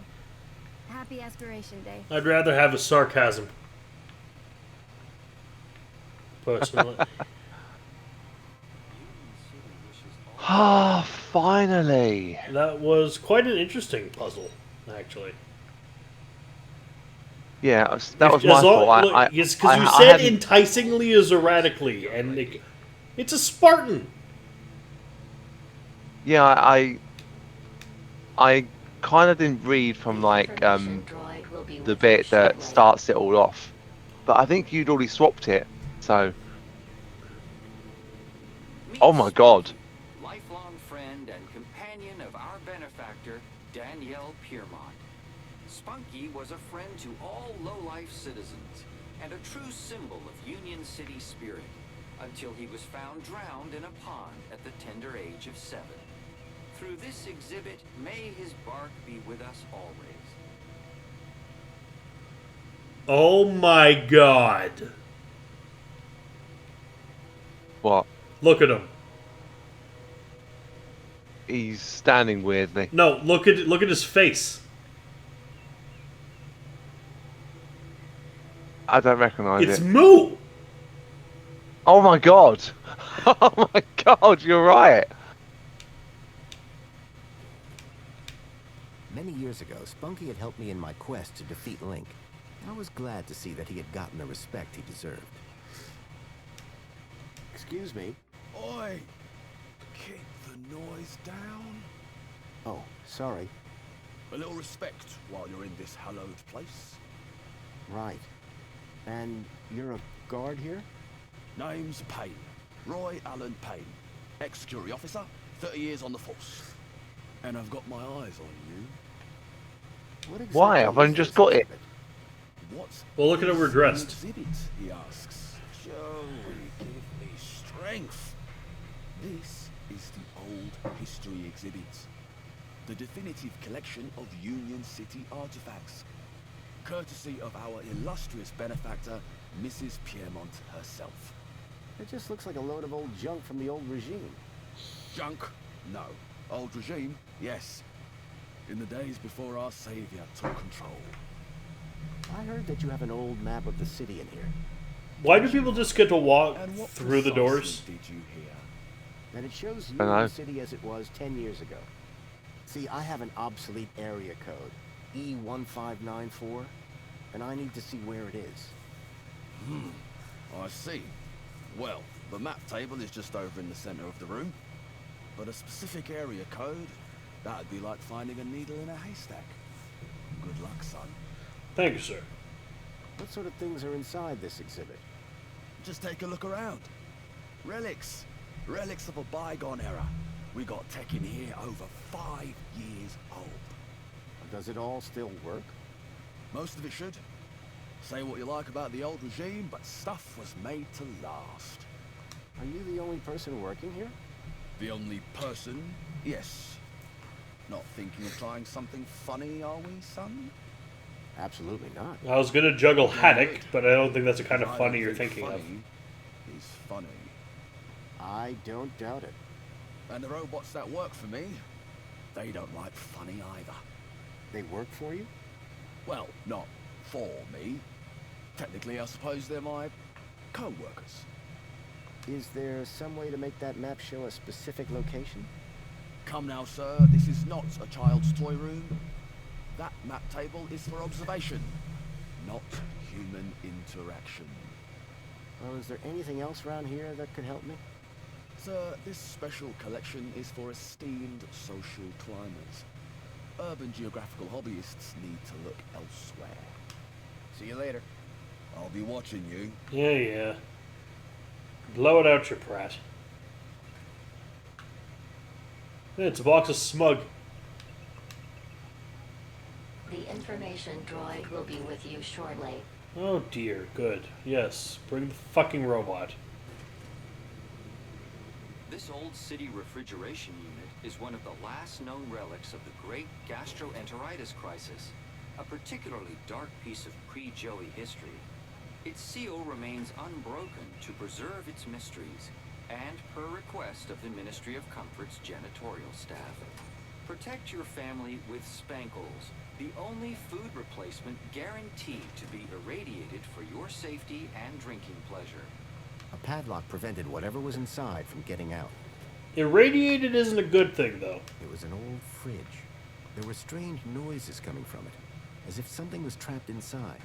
D: Happy Aspiration Day.
A: I'd rather have a sarcasm. Personally.
B: Ah, finally.
A: That was quite an interesting puzzle, actually.
B: Yeah, that was my fault.
A: Because you said enticingly as erratically, and it's a Spartan.
B: Yeah, I kind of didn't read from like
L: Information droid will be
B: the
L: with
B: bit
L: you
B: that
L: shortly.
B: starts it all off, but I think you'd already swapped it. So, oh my god,
E: Lifelong friend and companion of our benefactor, Danielle Piermont. Spunky was a friend to all low-life citizens and a true symbol of Union City spirit until he was found drowned in a pond at the tender age of 7. Through this exhibit, may his bark be with us always.
A: Oh my god.
B: what?
A: Look at him.
B: He's standing weirdly.
A: No, look at his face.
B: I don't recognise
A: It's
B: it.
A: Moo.
B: Oh my god! Oh my god, you're right.
G: Many years ago, Spunky had helped me in my quest to defeat Link. I was glad to see that he had gotten the respect he deserved. Excuse me.
C: Oi! Keep the noise down.
G: Oh, sorry.
C: A little respect while you're in this hallowed place.
G: Right. And you're a guard here?
C: Name's Payne. Roy Allen Payne. Ex-security officer, 30 years on the force. And I've got my eyes on you.
G: What exactly
B: Why? I've only
G: is
B: just
G: this
B: got it.
G: exhibit?
C: What's
A: Well, look at how we're
C: is
A: dressed.
C: the exhibit, he asks. Joey, give me strength. This is the old history exhibit. The definitive collection of Union City artifacts. Courtesy of our illustrious benefactor, Mrs. Piermont herself.
G: It just looks like a load of old junk from the old regime.
C: Junk? No. Old regime? Yes. In the days before our savior took control.
G: I heard that you have an old map of the city in here.
A: Why do people just get to walk
C: And what
A: through the
C: precisely
A: doors?
C: did you hear?
G: That it shows
B: I know.
G: Union City as it was 10 years ago. See, I have an obsolete area code, E1594, and I need to see where it is.
C: I see. Well, the map table is just over in the center of the room. But a specific area code, that'd be like finding a needle in a haystack. Good luck, son.
A: Thank you, sir.
G: What sort of things are inside this exhibit?
C: Just take a look around. Relics. Relics of a bygone era. We got tech in here over 5 years old.
G: Does it all still work?
C: Most of it should. Say what you like about the old regime, but stuff was made to last.
G: Are you the only person working here?
C: The only person? Yes. Not thinking of trying something funny, are we, son?
G: Absolutely not.
A: I was gonna juggle Haddock, but I don't think that's the kind of
C: I
A: funny
C: don't
A: you're
C: think
A: thinking of.
C: funny is funny.
G: I don't doubt it.
C: And the robots that work for me, they don't like funny either.
G: They work for you?
C: Well, not for me. Technically, I suppose they're my co-workers.
G: Is there some way to make that map show a specific location?
C: Come now, sir, this is not a child's toy room. That map table is for observation, not human interaction.
G: Well, is there anything else around here that could help me?
C: Sir, this special collection is for esteemed social climbers. Urban geographical hobbyists need to look elsewhere.
G: See you later.
C: I'll be watching you.
A: Yeah. Blow it out, you prat. It's a box of smug.
L: The information droid will be with you shortly.
A: Oh dear, good. Yes, bring the fucking robot.
E: This old city refrigeration unit is one of the last known relics of the great gastroenteritis crisis, a particularly dark piece of pre-Joey history. Its seal remains unbroken to preserve its mysteries, and per request of the Ministry of Comfort's janitorial staff. Protect your family with Spankles, the only food replacement guaranteed to be irradiated for your safety and drinking pleasure.
G: A padlock prevented whatever was inside from getting out.
A: Irradiated isn't a good thing, though.
G: It was an old fridge. There were strange noises coming from it, as if something was trapped inside.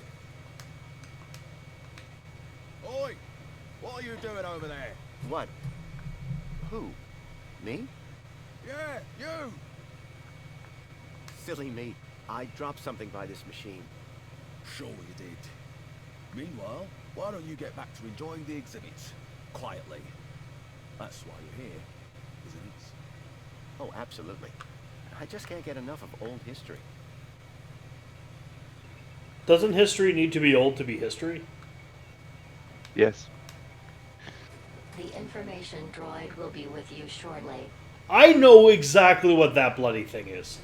C: Oi! What are you doing over there?
G: What? Who? Me?
C: Yeah, you!
G: Silly me. I dropped something by this machine.
C: Sure you did. Meanwhile, why don't you get back to enjoying the exhibits? Quietly. That's why you're here, isn't it?
G: Oh, absolutely. I just can't get enough of old history.
A: Doesn't history need to be old to be history?
B: Yes.
L: The information droid will be with you shortly.
A: I know exactly what that bloody thing is.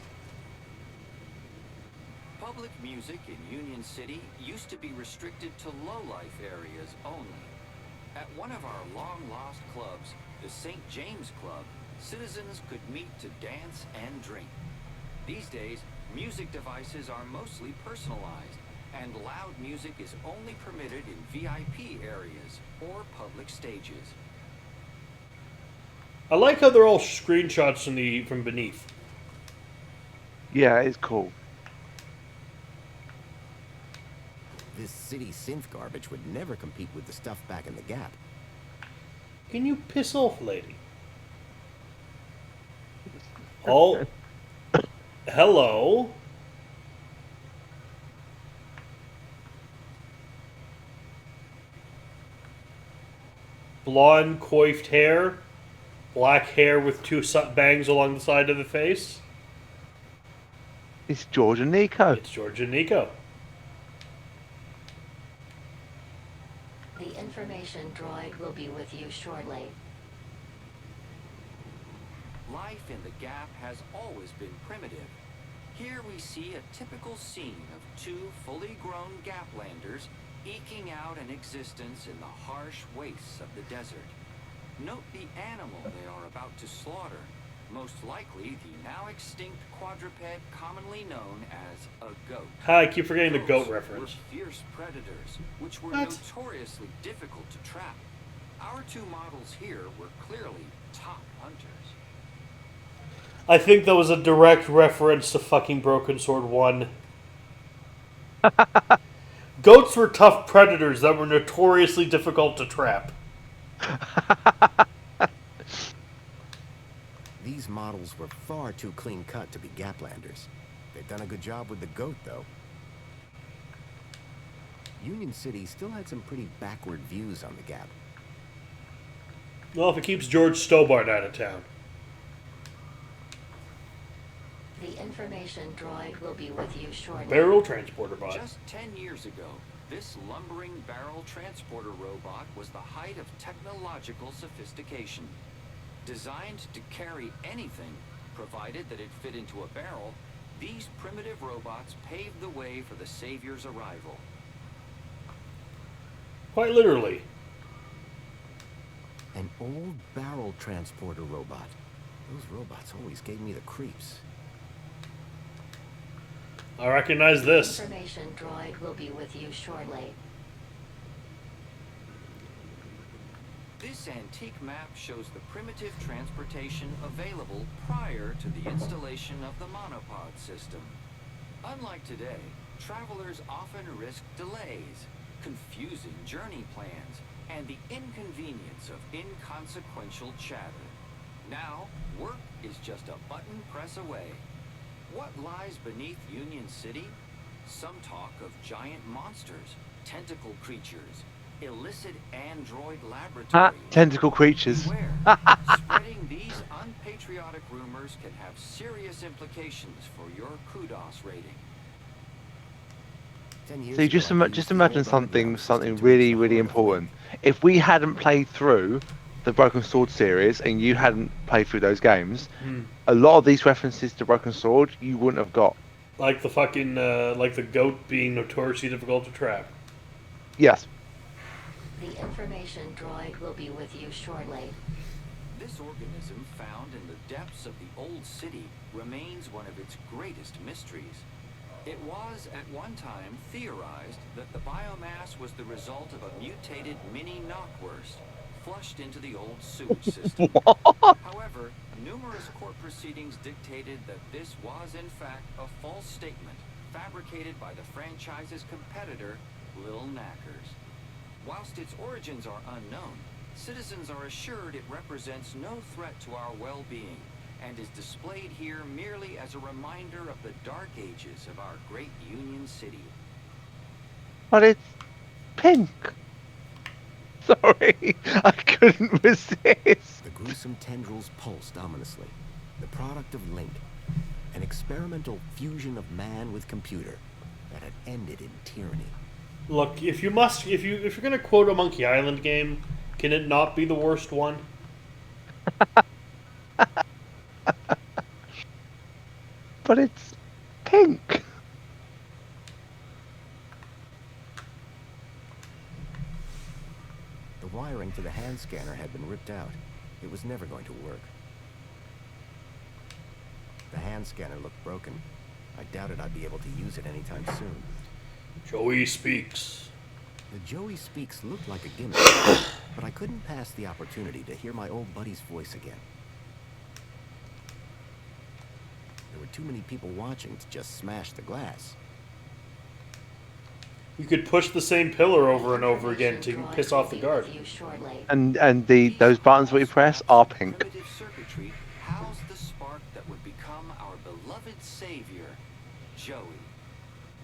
E: Public music in Union City used to be restricted to low-life areas only. At one of our long-lost clubs, the St. James Club, citizens could meet to dance and drink. These days, music devices are mostly personalized, and loud music is only permitted in VIP areas or public stages.
A: I like how they're all screenshots from beneath.
B: Yeah, it's cool.
G: This city synth garbage would never compete with the stuff back in the Gap.
A: Can you piss off, lady? Oh. Hello. Blonde, coiffed hair. Black hair with two bangs along the side of the face.
B: It's George and Nico.
A: It's George and Nico.
L: The information droid will be with you shortly.
E: Life in the Gap has always been primitive. Here we see a typical scene of two fully grown Gaplanders eking out an existence in the harsh wastes of the desert. Note the animal they are about to slaughter, most likely the now extinct quadruped commonly known as a goat.
A: I keep forgetting the goat
E: Goats
A: reference.
E: were fierce predators, which were
A: What?
E: notoriously difficult to trap. Our two models here were clearly top hunters.
A: I think that was a direct reference to fucking Broken Sword 1. Goats were tough predators that were notoriously difficult to trap.
G: These models were far too clean-cut to be Gaplanders. They've done a good job with the goat, though. Union City still had some pretty backward views on the Gap.
A: Well, if it keeps George Stobart out of town.
L: The information droid will be with you shortly.
A: Barrel transporter bot.
E: Just 10 years ago, this lumbering barrel transporter robot was the height of technological sophistication. Designed to carry anything, provided that it fit into a barrel, these primitive robots paved the way for the Savior's arrival.
A: Quite literally.
G: An old barrel transporter robot. Those robots always gave me the creeps.
A: I recognize this.
L: Information droid will be with you shortly.
E: This antique map shows the primitive transportation available prior to the installation of the monopod system. Unlike today, travelers often risk delays, confusing journey plans, and the inconvenience of inconsequential chatter. Now, work is just a button press away. What lies beneath Union City? Some talk of giant monsters, tentacle creatures, illicit android laboratories.
B: Tentacle creatures.
E: Beware. Spreading these unpatriotic rumors can have serious implications for your kudos rating.
B: See, just imagine something really important. If we hadn't played through the Broken Sword series and you hadn't played through those games, a lot of these references to Broken Sword you wouldn't have got.
A: Like the fucking, like the goat being notoriously difficult to trap.
B: Yes.
L: The information droid will be with you shortly.
E: This organism, found in the depths of the old city, remains one of its greatest mysteries. It was, at one time, theorized that the biomass was the result of a mutated mini knockwurst, flushed into the old sewage system. However, numerous court proceedings dictated that this was, in fact, a false statement, fabricated by the franchise's competitor, Lil Knackers. Whilst its origins are unknown, citizens are assured it represents no threat to our well-being,
M: and is displayed here merely as a reminder of the dark ages of our great Union City.
B: But it's pink. Sorry, I couldn't resist.
G: The gruesome tendrils pulsed ominously. The product of Link, an experimental fusion of man with computer that had ended in tyranny.
A: Look, if you're gonna quote a Monkey Island game, can it not be the worst one?
B: But it's pink.
G: The wiring to the hand scanner had been ripped out. It was never going to work. The hand scanner looked broken. I doubted I'd be able to use it anytime soon.
A: Joey Speaks.
G: The Joey Speaks looked like a gimmick, but I couldn't pass the opportunity to hear my old buddy's voice again. There were too many people watching to just smash the glass.
A: You could push the same pillar over and over again to piss off the guard.
B: And those buttons we press are pink.
M: Primitive circuitry housed the spark that would become our beloved savior, Joey.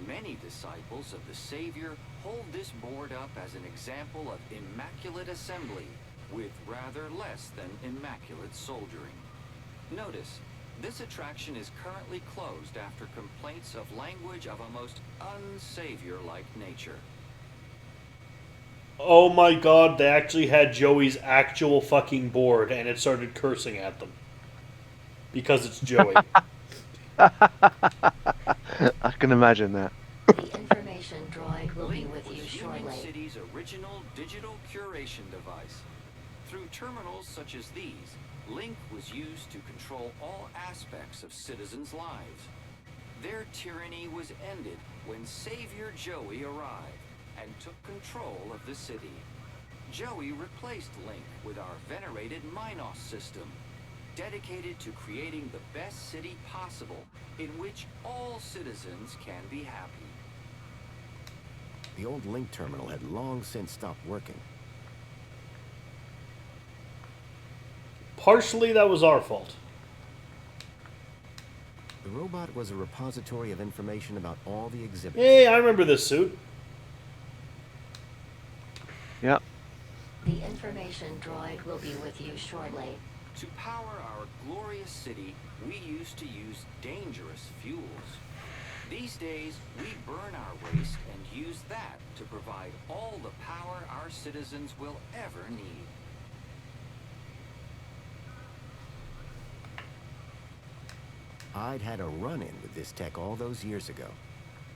M: Many disciples of the Savior hold this board up as an example of immaculate assembly with rather less than immaculate soldiering. Notice, this attraction is currently closed after complaints of language of a most unsavior-like nature.
A: Oh my god, they actually had Joey's actual fucking board and it started cursing at them. Because it's Joey.
B: I can imagine that.
L: The information droid will be with you shortly.
M: Union City's original digital curation device. Through terminals such as these, Link was used to control all aspects of citizens' lives. Their tyranny was ended when Savior Joey arrived and took control of the city. Joey replaced Link with our venerated Minos system, dedicated to creating the best city possible in which all citizens can be happy.
G: The old Link terminal had long since stopped working.
A: Partially that was our fault.
G: The robot was a repository of information about all the exhibits.
A: Hey, I remember this suit.
B: Yep.
L: The information droid will be with you shortly.
M: To power our glorious city, we used to use dangerous fuels. These days, we burn our waste and use that to provide all the power our citizens will ever need.
G: I'd had a run-in with this tech all those years ago.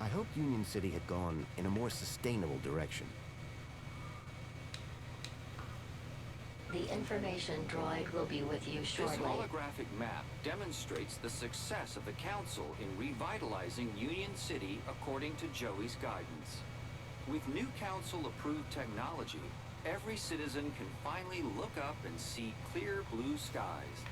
G: I hoped Union City had gone in a more sustainable direction.
L: The information droid will be with you
M: This
L: shortly.
M: holographic map demonstrates the success of the Council in revitalizing Union City according to Joey's guidance. With new Council-approved technology, every citizen can finally look up and see clear blue skies.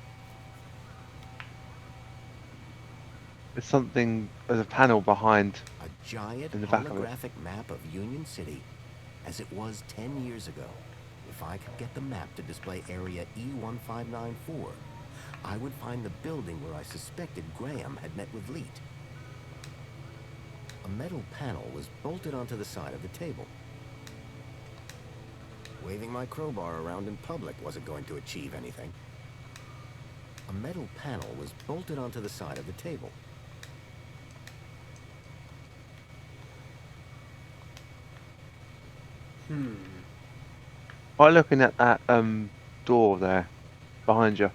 B: There's something, there's a panel behind.
G: A giant
B: in the back of it.
G: holographic map of Union City as it was 10 years ago. If I could get the map to display area E1594, I would find the building where I suspected Graham had met with Leet. A metal panel was bolted onto the side of the table. Waving my crowbar around in public wasn't going to achieve anything. A metal panel was bolted onto the side of the table.
B: By looking at that door there, behind you.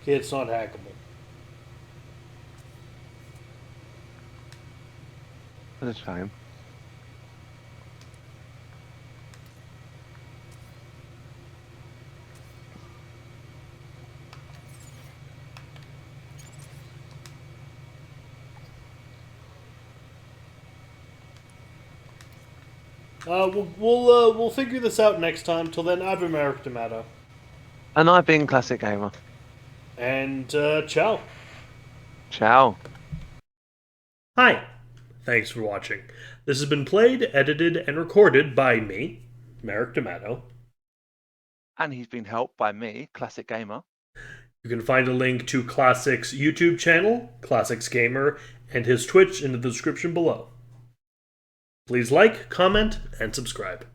A: Okay, it's not hackable.
B: That's a shame.
A: We'll figure this out next time. Till then, I've been Merrick D'Amato.
B: And I've been Classic Gamer.
A: And, ciao.
B: Ciao.
A: Hi. Thanks for watching. This has been played, edited, and recorded by me, Merrick D'Amato.
B: And he's been helped by me, Classic Gamer.
A: You can find a link to Classic's YouTube channel, Classics Gamer, and his Twitch in the description below. Please like, comment, and subscribe.